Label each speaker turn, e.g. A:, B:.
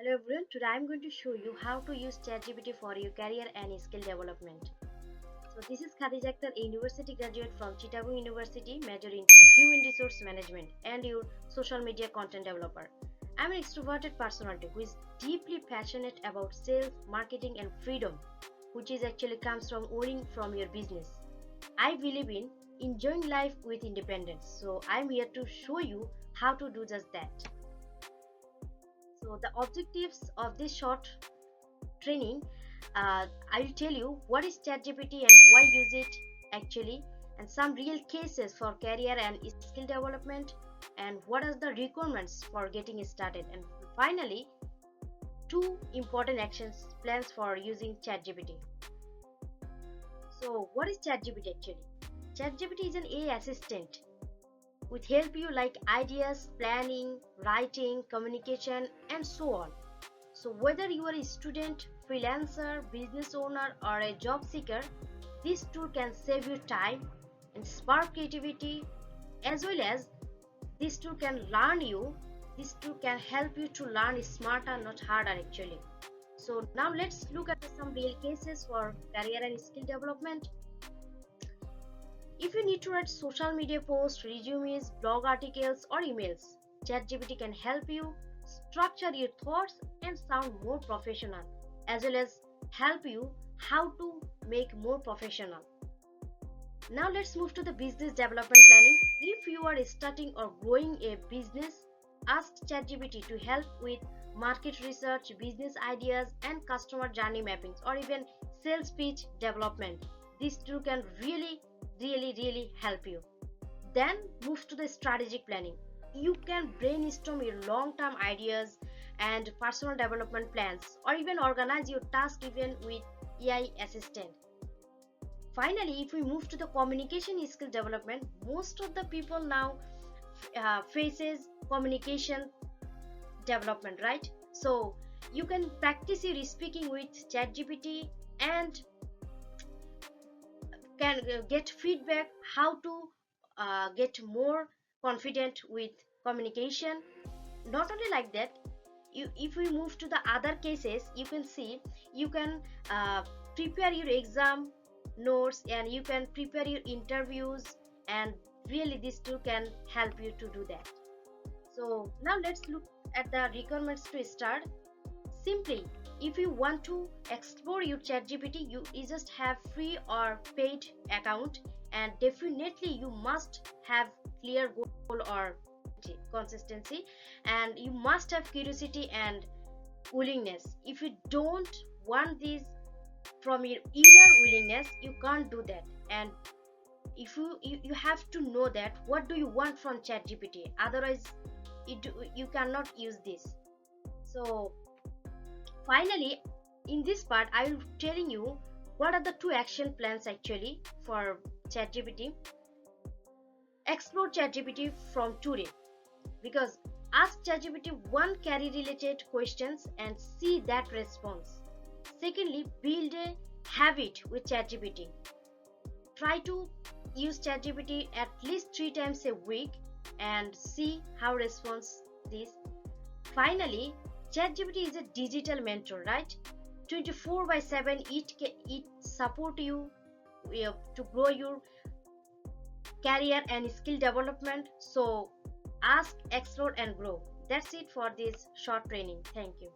A: Hello everyone, today I'm going to show you how to use ChatGPT for your career and skill development. So this is Khadija Akhtar, a university graduate from Chittagong University, major in Human Resource Management and your social media content developer. I'm an extroverted personality who is deeply passionate about sales, marketing and freedom, which is actually comes from owning from your business. I believe in enjoying life with independence. So I'm here to show you how to do just that. So the objectives of this short training, I'll tell you what is ChatGPT and why use it actually, and some real cases for career and skill development, and what are the requirements for getting started, and finally, two important actions plans for using ChatGPT. So what is ChatGPT actually? ChatGPT is an AI assistant which help you like ideas, planning, writing, communication, and so on. So whether you are a student, freelancer, business owner, or a job seeker, this tool can save you time and spark creativity, as well as this tool can learn you. This tool can help you to learn smarter, not harder actually. So now let's look at some real cases for career and skill development. If you need to write social media posts, resumes, blog articles, or emails, ChatGPT can help you structure your thoughts and sound more professional, as well as help you how to make more professional. Now let's move to the business development planning. If you are starting or growing a business, ask ChatGPT to help with market research, business ideas, and customer journey mappings, or even sales pitch development. This tool can really help you. Then move to the strategic planning. You can brainstorm your long-term ideas and personal development plans, or even organize your task even with AI assistant. Finally, if we move to the communication skill development, most of the people now faces communication development, right? So you can practice your speaking with ChatGPT and can get feedback how to get more confident with communication. Not only like that, if we move to the other cases, you can see you can prepare your exam notes and you can prepare your interviews, and really this tool can help you to do that. So now let's look at the requirements to start. Simply, if you want to explore your ChatGPT, you just have free or paid account, and definitely you must have clear goal or consistency, and you must have curiosity and willingness. If you don't want this from your inner willingness, you can't do that. And if you have to know that what do you want from ChatGPT, otherwise you cannot use this. So finally, in this part, I will telling you what are the two action plans actually for ChatGPT. Explore ChatGPT from today, because ask ChatGPT one career related questions and see that response. Secondly, build a habit with ChatGPT. Try to use ChatGPT at least 3 times a week and see how responds this. Finally, ChatGPT is a digital mentor, right? 24/7, it support you to grow your career and skill development. So ask, explore, and grow. That's it for this short training. Thank you.